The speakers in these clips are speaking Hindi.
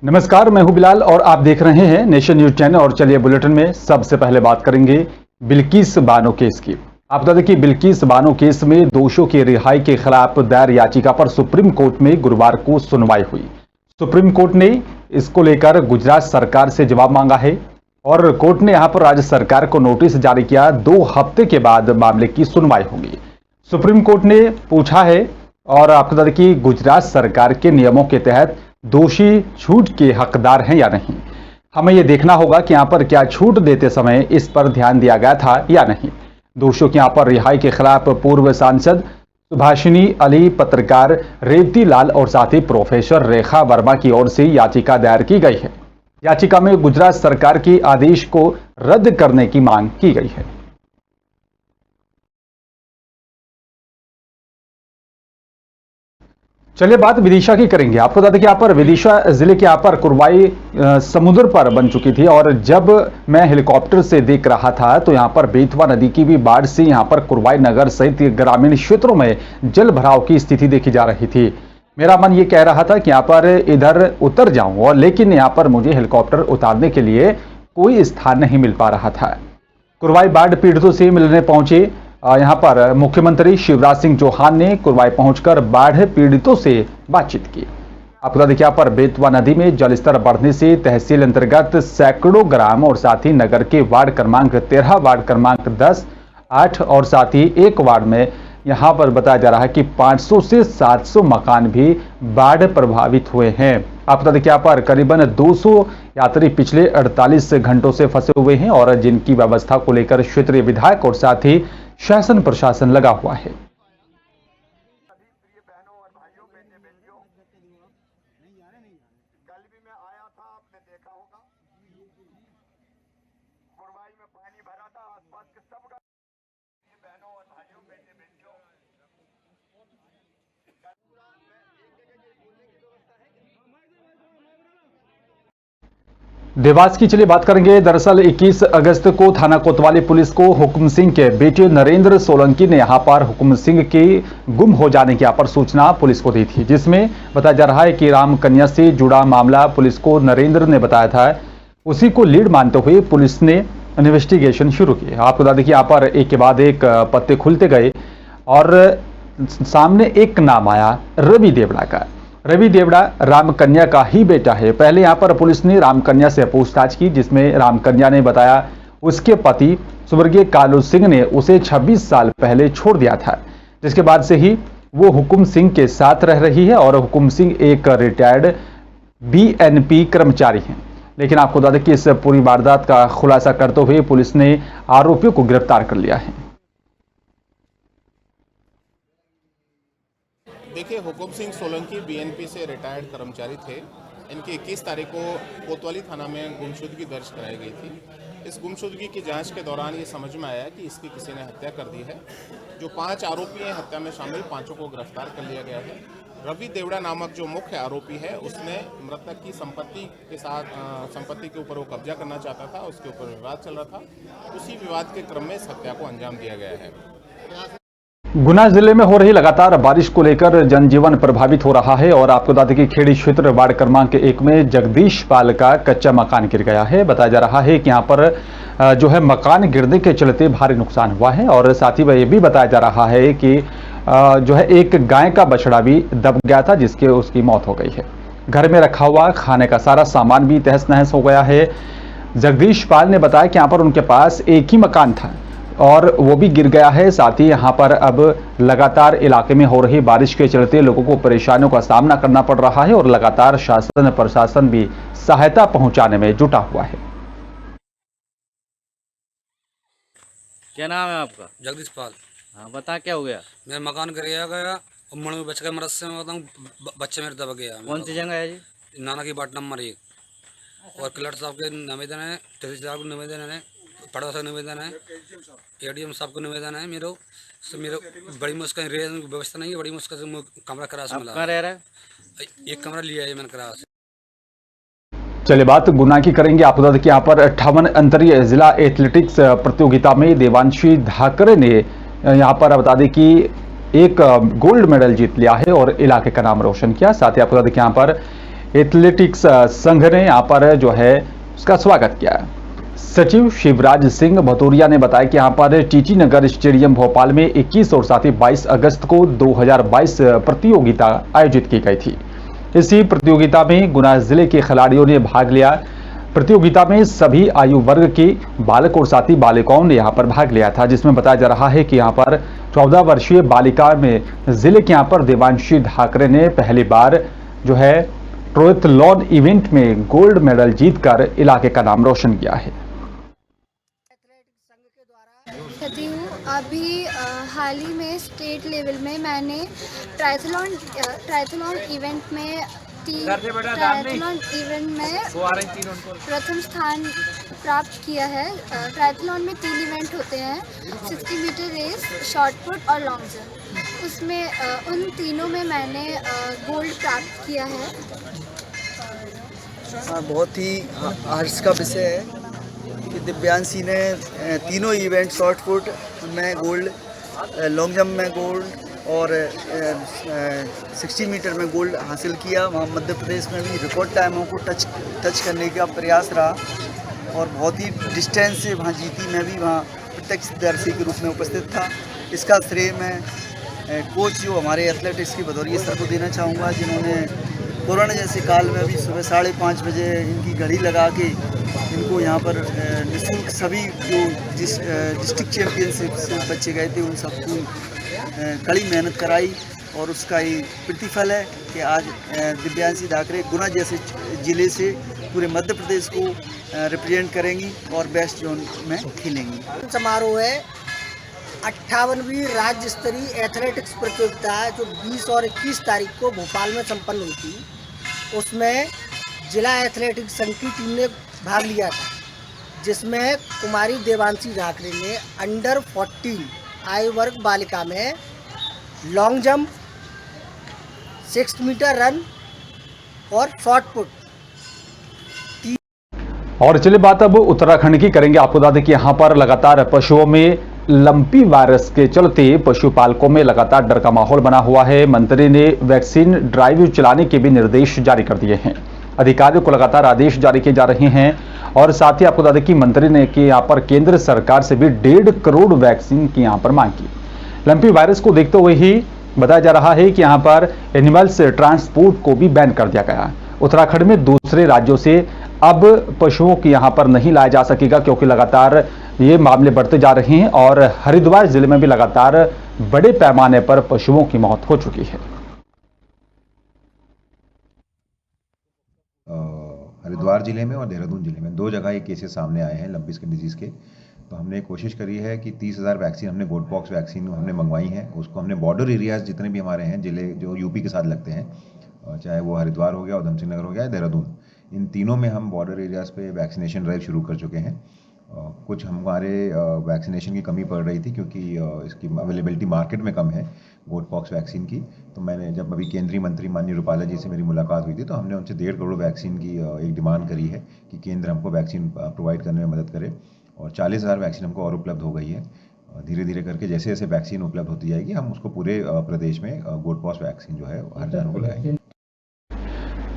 नमस्कार, मैं हूं बिलाल और आप देख रहे हैं नेशन न्यूज चैनल। और चलिए बुलेटिन में सबसे पहले बात करेंगे बिल्किस बानो केस की। आप बता दें कि बिल्किस बानो केस में दोषियों की रिहाई के खिलाफ दायर याचिका पर सुप्रीम कोर्ट में गुरुवार को सुनवाई हुई। सुप्रीम कोर्ट ने इसको लेकर गुजरात सरकार से जवाब मांगा है और कोर्ट ने यहां पर राज्य सरकार को नोटिस जारी किया। 2 हफ्ते के बाद मामले की सुनवाई होगी। सुप्रीम कोर्ट ने पूछा है और आपको बता दें कि गुजरात सरकार के नियमों के तहत दोषी छूट के हकदार हैं या नहीं। हमें यह देखना होगा कि यहां पर क्या छूट देते समय इस पर ध्यान दिया गया था या नहीं। दोषियों की यहां पर रिहाई के खिलाफ पूर्व सांसद सुभाषिनी अली, पत्रकार रेवती लाल और साथ ही प्रोफेसर रेखा वर्मा की ओर से याचिका दायर की गई है। याचिका में गुजरात सरकार के आदेश को रद्द करने की मांग की गई है। चलिए बात विदिशा की करेंगे। आपको बता दें कि यहाँ पर विदिशा जिले के यहाँ पर कुरवाई समुद्र पर बन चुकी थी और जब मैं हेलीकॉप्टर से देख रहा था तो यहाँ पर बेतवा नदी की भी बाढ़ से यहाँ पर कुरवाई नगर सहित ग्रामीण क्षेत्रों में जल भराव की स्थिति देखी जा रही थी। मेरा मन ये कह रहा था कि यहाँ पर इधर उतर जाऊं और लेकिन यहाँ पर मुझे हेलीकॉप्टर उतारने के लिए कोई स्थान नहीं मिल पा रहा था। कुरवाई बाढ़ पीड़ितों से मिलने पहुंचे यहां पर मुख्यमंत्री शिवराज सिंह चौहान ने कुरवाई पहुंचकर बाढ़ पीड़ितों से बातचीत की। आपको बता दें कि यहाँ पर बेतवा नदी में जलस्तर बढ़ने से तहसील अंतर्गत सैकड़ों ग्राम और साथ ही नगर के वार्ड क्रमांक 13, वार्ड क्रमांक 10, 8 और साथ ही एक वार्ड में यहां पर बताया जा रहा है कि 500 से 700 मकान भी बाढ़ प्रभावित हुए हैं। आप बता दें कि यहाँ पर करीबन 200 यात्री पिछले 48 घंटों से फंसे हुए हैं और जिनकी व्यवस्था को लेकर क्षेत्रीय विधायक और साथ ही शासन प्रशासन लगा हुआ है। देवास की चलिए बात करेंगे। दरअसल 21 अगस्त को थाना कोतवाली पुलिस को हुकुम सिंह के बेटे नरेंद्र सोलंकी ने यहां पर हुकुम सिंह के गुम हो जाने की पर सूचना पुलिस को दी थी, जिसमें बताया जा रहा है कि राम कन्या से जुड़ा मामला पुलिस को नरेंद्र ने बताया था। उसी को लीड मानते हुए पुलिस ने इन्वेस्टिगेशन शुरू की। आपको बता दें कि यहाँ पर एक के बाद एक पत्ते खुलते गए और सामने एक नाम आया रवि देवड़ा का। रवि देवड़ा राम कन्या का ही बेटा है। पहले यहां पर पुलिस ने राम कन्या से पूछताछ की, जिसमें राम कन्या ने बताया उसके पति स्वर्गीय कालू सिंह ने उसे 26 साल पहले छोड़ दिया था, जिसके बाद से ही वो हुकुम सिंह के साथ रह रही है और हुकुम सिंह एक रिटायर्ड बीएनपी कर्मचारी हैं। लेकिन आपको बता दें कि इस पूरी वारदात का खुलासा करते हुए पुलिस ने आरोपियों को गिरफ्तार कर लिया है। देखिए, हुकुम सिंह सोलंकी बीएनपी से रिटायर्ड कर्मचारी थे। इनकी 21 तारीख को कोतवाली थाना में गुमशुदगी दर्ज कराई गई थी। इस गुमशुदगी की जांच के दौरान ये समझ में आया कि इसकी किसी ने हत्या कर दी है। जो 5 आरोपी हैं हत्या में शामिल, 5 को गिरफ्तार कर लिया गया है। रवि देवड़ा नामक जो मुख्य आरोपी है उसने मृतक की संपत्ति के साथ संपत्ति के ऊपर वो कब्जा करना चाहता था, उसके ऊपर विवाद चल रहा था। उसी विवाद के क्रम में इस हत्या को अंजाम दिया गया है। गुना जिले में हो रही लगातार बारिश को लेकर जनजीवन प्रभावित हो रहा है और आपको बता दें कि खेड़ी क्षेत्र वार्ड क्रमांक 1 में जगदीश पाल का कच्चा मकान गिर गया है। बताया जा रहा है कि यहां पर जो है मकान गिरने के चलते भारी नुकसान हुआ है और साथ ही वह यह भी बताया जा रहा है कि जो है एक गाय का बछड़ा भी दब गया था, जिसके उसकी मौत हो गई है। घर में रखा हुआ खाने का सारा सामान भी तहस नहस हो गया है। जगदीश पाल ने बताया कि यहाँ पर उनके पास एक ही मकान था और वो भी गिर गया है। साथ ही यहाँ पर अब लगातार इलाके में हो रही बारिश के चलते लोगों को परेशानियों का सामना करना पड़ रहा है और लगातार शासन प्रशासन भी सहायता पहुंचाने में जुटा हुआ है। क्या नाम है आपका? जगदीश पाल। हाँ, बता क्या हो गया? मेरा मकान गिर गया और मुड़ में बच गया मरद से। मैं बताऊँ बच्चे मेरे दब गया। कौन सी जगह है जी? नाना की बाट नंबर 1 और कलेक्टर साहब के निवेदन है, तहसीलदार को निवेदन है, पड़ोस का निवेदन है, एडीएम साहब को निवेदन है। मेरे बड़ी मुश्किल व्यवस्था नहीं है, बड़ी मुश्किल से कमरा किराया से मिला। कहाँ रह रहा है? एक कमरा लिया है मैंने किराया से। चलिए बात गुना की करेंगे। आप बता दें कि यहाँ पर 58 अंतरीय जिला एथलेटिक्स प्रतियोगिता में देवांशी धाकरे ने यहाँ पर बता दें कि एक गोल्ड मेडल जीत लिया है और इलाके का नाम रोशन किया। साथ ही आपको बता दें कि यहाँ पर एथलेटिक्स संघ ने यहाँ पर जो है उसका स्वागत किया। सचिव शिवराज सिंह भदौरिया ने बताया कि यहाँ पर टीटी नगर स्टेडियम भोपाल में 21 और साथ ही 22 अगस्त को 2022 प्रतियोगिता आयोजित की गई थी। इसी प्रतियोगिता में गुना जिले के खिलाड़ियों ने भाग लिया। प्रतियोगिता में सभी आयु वर्ग के बालक और साथी बालिकाओं ने यहां पर भाग लिया था, जिसमें बताया जा रहा है कि यहां पर 14 वर्षीय बालिका में जिले के यहां पर देवांशी ढाकरे ने पहली बार जो है ट्रायथलॉन इवेंट में गोल्ड मेडल जीतकर इलाके का नाम रोशन किया है। कहती हूँ अभी हाल ही में स्टेट लेवल में मैंने ट्रायथलॉन इवेंट में प्रथम स्थान प्राप्त किया है। ट्रायथलॉन में 3 इवेंट होते हैं, 60 मीटर रेस, शॉर्ट पुट और लॉन्ग जंप। उसमें उन तीनों में मैंने गोल्ड प्राप्त किया है। बहुत ही हर्ष का विषय है कि दिव्यांशी ने तीनों इवेंट शॉर्ट पुट में गोल्ड, लॉन्ग जंप में गोल्ड और 60 मीटर में गोल्ड हासिल किया। वहाँ मध्य प्रदेश में भी रिकॉर्ड टाइमों को टच करने का प्रयास रहा और बहुत ही डिस्टेंस से वहाँ जीती। मैं भी वहाँ प्रत्यक्षदर्शी के रूप में उपस्थित था। इसका श्रेय मैं कोच जो हमारे एथलेटिक्स की भदौरिया सर को देना चाहूँगा, जिन्होंने कोरोना जैसे काल में भी सुबह 5:30 बजे इनकी घड़ी लगा के इनको यहाँ पर निःशुल्क सभी जो डिस्ट्रिक्ट चैम्पियनशिप से बच्चे गए थे उन सबको कड़ी मेहनत कराई और उसका ही प्रतिफल है कि आज दिव्यांशी ढाकरे गुना जैसे ज़िले से पूरे मध्य प्रदेश को रिप्रेजेंट करेंगी और बेस्ट जोन में खेलेंगी। समारोह है 58वीं राज्य स्तरीय एथलेटिक्स प्रतियोगिता है जो 20 और 21 तारीख को भोपाल में संपन्न हुई थी। उसमें जिला एथलेटिक्स संघ की टीम ने भाग लिया था, जिसमें कुमारी देवांशी ढाकरे ने अंडर 14 आयु वर्ग बालिका में लॉन्ग जंप, 6 मीटर रन और शॉर्ट पुट। और चलिए बात अब उत्तराखंड की करेंगे। आपको बता दें कि यहां पर लगातार पशुओं में लंपी वायरस के चलते पशुपालकों में लगातार डर का माहौल बना हुआ है। मंत्री ने वैक्सीन ड्राइव चलाने के भी निर्देश जारी कर दिए हैं। अधिकारियों को लगातार आदेश जारी किए जा रहे हैं और साथ ही आपको बता दें कि मंत्री ने कि यहां पर केंद्र सरकार से भी 1.5 करोड़ वैक्सीन की यहां पर मांग की। लंपी वायरस को देखते हुए ही बताया जा रहा है कि यहां पर एनिमल्स ट्रांसपोर्ट को भी बैन कर दिया गया। उत्तराखंड में दूसरे राज्यों से अब पशुओं की यहां पर नहीं लाया जा सकेगा, क्योंकि लगातार ये मामले बढ़ते जा रहे हैं और हरिद्वार जिले में भी लगातार बड़े पैमाने पर पशुओं की मौत हो चुकी है। हरिद्वार जिले में और देहरादून जिले में 2 जगह ये केसेस सामने आए हैं लंपी स्किन डिजीज़ के। तो हमने कोशिश करी है कि 30,000 वैक्सीन हमने गोट पॉक्स वैक्सीन हमने मंगवाई है। उसको हमने बॉर्डर एरियाज जितने भी हमारे हैं जिले जो यूपी के साथ लगते हैं, चाहे वो हरिद्वार हो गया, उधम सिंह नगर हो गया, देहरादून, इन तीनों में हम बॉर्डर एरियाज़ पे वैक्सीनेशन ड्राइव शुरू कर चुके हैं। कुछ हमारे वैक्सीनेशन की कमी पड़ रही थी क्योंकि इसकी अवेलेबिलिटी मार्केट में कम है गोट पॉक्स वैक्सीन की। तो मैंने जब अभी केंद्रीय मंत्री माननीय रूपाला जी से मेरी मुलाकात हुई थी तो हमने उनसे 1.5 करोड़ वैक्सीन की एक डिमांड करी है कि केंद्र हमको वैक्सीन प्रोवाइड करने में मदद करे और 40,000 वैक्सीन हमको और उपलब्ध हो गई है। धीरे धीरे करके जैसे जैसे वैक्सीन उपलब्ध होती जाएगी हम उसको पूरे प्रदेश में गोट पॉक्स वैक्सीन जो है हर जानवर को लगाएंगे।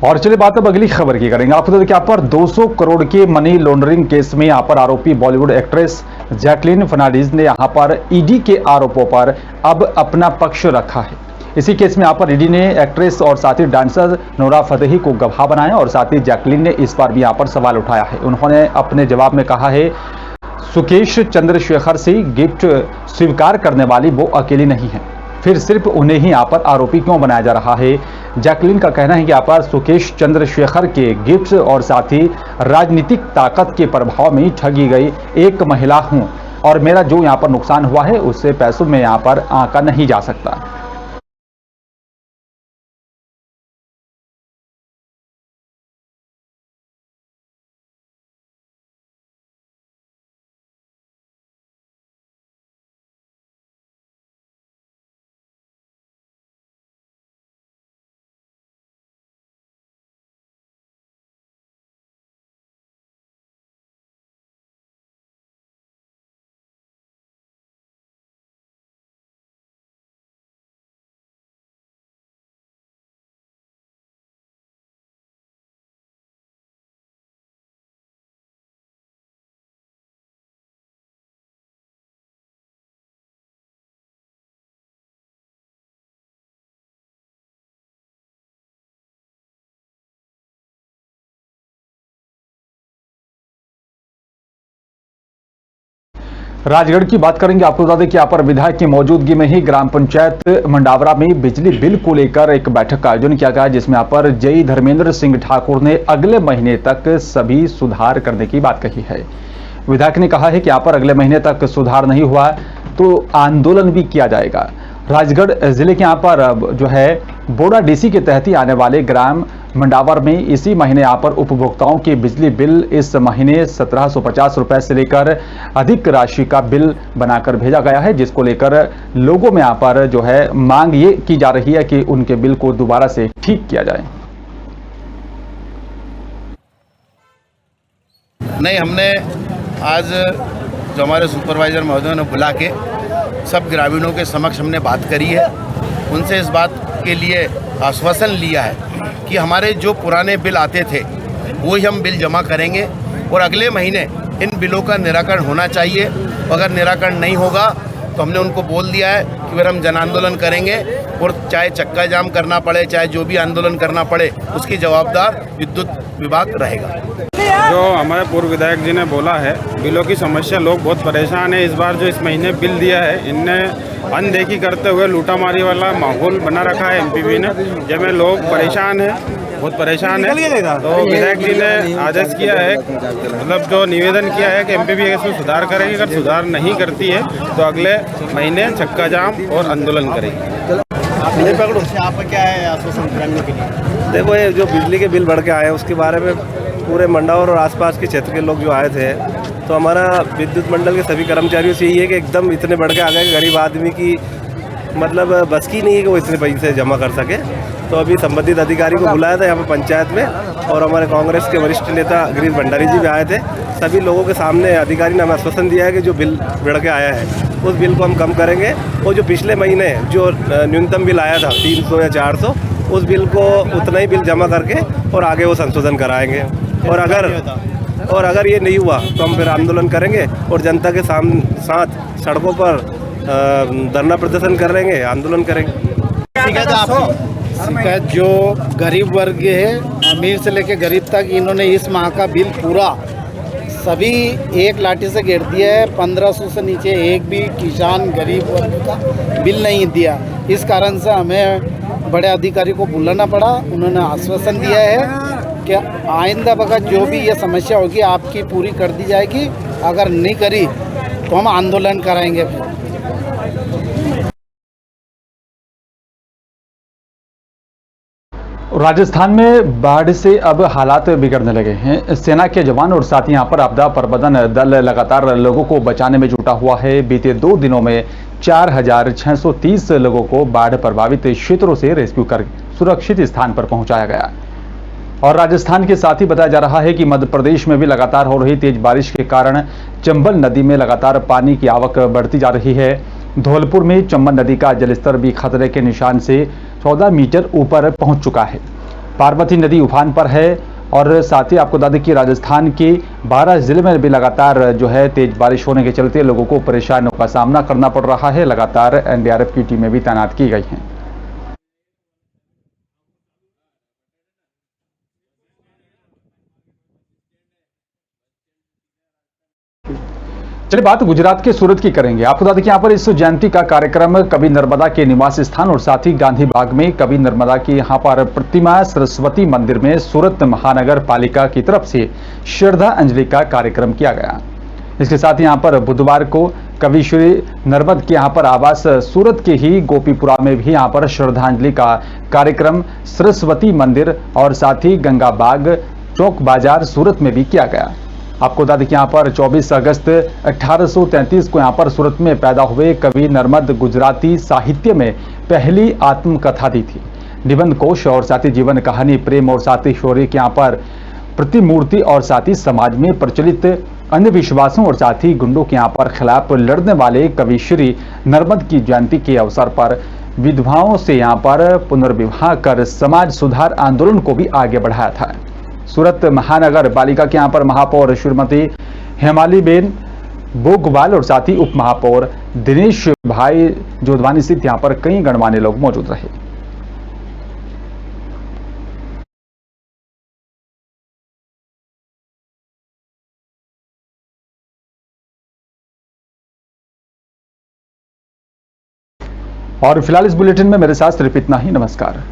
और चलिए बात अब अगली खबर की करेंगे। आपको बता दें कि यहाँ पर 200 करोड़ के मनी लॉन्ड्रिंग केस में यहाँ पर आरोपी बॉलीवुड एक्ट्रेस जैकलीन फर्नांडीज ने यहाँ पर ईडी के आरोपों पर अब अपना पक्ष रखा है। इसी केस में यहाँ पर ईडी ने एक्ट्रेस और साथ ही डांसर नोरा फतेही को गवाह बनाया और साथ ही जैकलीन ने इस बार भी यहाँ पर सवाल उठाया है। उन्होंने अपने जवाब में कहा है सुकेश चंद्रशेखर से गिफ्ट स्वीकार करने वाली वो अकेली नहीं है, फिर सिर्फ उन्हें ही यहाँ पर आरोपी क्यों बनाया जा रहा है। जैकलीन का कहना है कि यहाँ पर सुकेश चंद्रशेखर के गिफ्ट्स और साथ ही राजनीतिक ताकत के प्रभाव में ठगी गई एक महिला हूं और मेरा जो यहाँ पर नुकसान हुआ है उससे पैसों में यहाँ पर आंका नहीं जा सकता। राजगढ़ की बात करेंगे। आपको बता दें कि यहाँ पर विधायक की मौजूदगी में ही ग्राम पंचायत मंडावरा में बिजली बिल को लेकर एक बैठक का आयोजन किया गया, जिसमें यहाँ पर जेई धर्मेंद्र सिंह ठाकुर ने अगले महीने तक सभी सुधार करने की बात कही है। विधायक ने कहा है कि यहाँ पर अगले महीने तक सुधार नहीं हुआ तो आंदोलन भी किया जाएगा। राजगढ़ जिले के यहाँ पर जो है बोडा डीसी के तहत ही आने वाले ग्राम मंडावर में इसी महीने यहाँ पर उपभोक्ताओं के बिजली बिल इस महीने 1750 रुपए से लेकर अधिक राशि का बिल बनाकर भेजा गया है, जिसको लेकर लोगों में यहाँ पर जो है मांग ये की जा रही है कि उनके बिल को दोबारा से ठीक किया जाए। नहीं, हमने आज जो हमारे सुपरवाइजर महोदय ने बुला के सब ग्रामीणों के समक्ष हमने बात करी है। उनसे इस बात के लिए आश्वासन लिया है कि हमारे जो पुराने बिल आते थे वो ही हम बिल जमा करेंगे और अगले महीने इन बिलों का निराकरण होना चाहिए। अगर निराकरण नहीं होगा तो हमने उनको बोल दिया है कि फिर हम जन आंदोलन करेंगे और चाहे चक्का जाम करना पड़े, चाहे जो भी आंदोलन करना पड़े, उसकी जवाबदार विद्युत विभाग रहेगा। जो हमारे पूर्व विधायक जी ने बोला है, बिलों की समस्या, लोग बहुत परेशान है। इस बार जो इस महीने बिल दिया है, इनने अनदेखी करते हुए लूटामारी वाला माहौल बना रखा है एमपीवी ने, जिसमें लोग परेशान हैं, बहुत परेशान है। तो विधायक जी ने आदेश किया है, मतलब जो निवेदन किया है कि एमपीवी इसमें सुधार करेगी। अगर सुधार नहीं करती है तो अगले महीने चक्का जाम और आंदोलन करेगी। आप क्या है आश्वासन करने के लिए? देखो, ये जो बिजली के बिल बढ़ के आए हैं उसके बारे में पूरे मंडावर और आसपास के क्षेत्र के लोग जो आए थे, तो हमारा विद्युत मंडल के सभी कर्मचारियों से यही है कि एकदम इतने बढ़ के आ गए कि गरीब आदमी की मतलब बस की नहीं है कि वो इतने पैसे जमा कर सके। तो अभी संबंधित अधिकारी को बुलाया था यहाँ पर पंचायत में, और हमारे कांग्रेस के वरिष्ठ नेता गिरीश भंडारी जी भी आए थे। सभी लोगों के सामने अधिकारी ने हमें आश्वासन दिया है कि जो बिल बढ़ के आया है उस बिल को हम कम करेंगे, और जो पिछले महीने जो न्यूनतम बिल आया था 300 या 400, उस बिल को उतना ही बिल जमा करके और आगे वो संशोधन कराएंगे। और अगर ये नहीं हुआ तो हम फिर आंदोलन करेंगे और जनता के साथ सड़कों पर धरना प्रदर्शन करेंगे, आंदोलन करेंगे। शिकायत जो गरीब वर्ग है, अमीर से लेकर गरीब तक, इन्होंने इस माह का बिल पूरा सभी एक लाठी से घेर दिया है। 1500 से नीचे एक भी किसान गरीब वर्ग का बिल नहीं दिया। इस कारण से हमें बड़े अधिकारी को बुलाना पड़ा। उन्होंने आश्वासन दिया है कि आइंदा वक्त जो भी ये समस्या होगी आपकी पूरी कर दी जाएगी, अगर नहीं करी तो हम आंदोलन कराएंगे। फिर राजस्थान में बाढ़ से अब हालात बिगड़ने लगे हैं। सेना के जवान और साथ ही यहाँ पर आपदा प्रबंधन दल लगातार लोगों को बचाने में जुटा हुआ है। बीते 2 दिनों में 4630 लोगों को बाढ़ प्रभावित क्षेत्रों से रेस्क्यू कर सुरक्षित स्थान पर पहुंचाया गया। और राजस्थान के साथ ही बताया जा रहा है कि मध्य प्रदेश में भी लगातार हो रही तेज बारिश के कारण चंबल नदी में लगातार पानी की आवक बढ़ती जा रही है। धौलपुर में चंबल नदी का जलस्तर भी खतरे के निशान से 14 मीटर ऊपर पहुंच चुका है। पार्वती नदी उफान पर है। और साथ ही आपको बता दें कि राजस्थान के 12 जिले में भी लगातार जो है तेज बारिश होने के चलते लोगों को परेशानियों का सामना करना पड़ रहा है। लगातार एनडीआरएफ की टीमें भी तैनात की गई हैं। चलिए बात गुजरात के सूरत की करेंगे। आपको बता दें कि यहाँ पर इस जयंती का कार्यक्रम कवि नर्मदा के निवास स्थान और साथ ही गांधी बाग में कवि नर्मदा की यहाँ पर प्रतिमा सरस्वती मंदिर में सूरत महानगर पालिका की तरफ से श्रद्धांजलि का कार्यक्रम किया गया। इसके साथ ही यहाँ पर बुधवार को कवि श्री नर्मद के यहाँ पर आवास सूरत के ही गोपीपुरा में भी यहाँ पर श्रद्धांजलि का कार्यक्रम सरस्वती मंदिर और साथ ही गंगा बाग चौक बाजार सूरत में भी किया गया। आपको बता दें कि यहाँ पर 24 अगस्त 1833 को यहाँ पर सूरत में पैदा हुए कवि नर्मद गुजराती साहित्य में पहली आत्मकथा दी थी। निबंध कोश और साथ ही जीवन कहानी, प्रेम और साथ ही शौर्य के यहाँ पर प्रतिमूर्ति और साथ ही समाज में प्रचलित अंधविश्वासों और साथ ही गुंडों के यहाँ पर खिलाफ लड़ने वाले कवि श्री नर्मद की जयंती के अवसर पर विधवाओं से यहाँ पर पुनर्विवाह कर समाज सुधार आंदोलन को भी आगे बढ़ाया था। सूरत महानगर पालिका के यहाँ पर महापौर श्रीमती हेमालीबेन बोगवाल और साथ ही उप महापौर दिनेश भाई जोधवानी सहित यहाँ पर कई गणमान्य लोग मौजूद रहे। और फिलहाल इस बुलेटिन में मेरे साथ सिर्फ इतना ही। नमस्कार।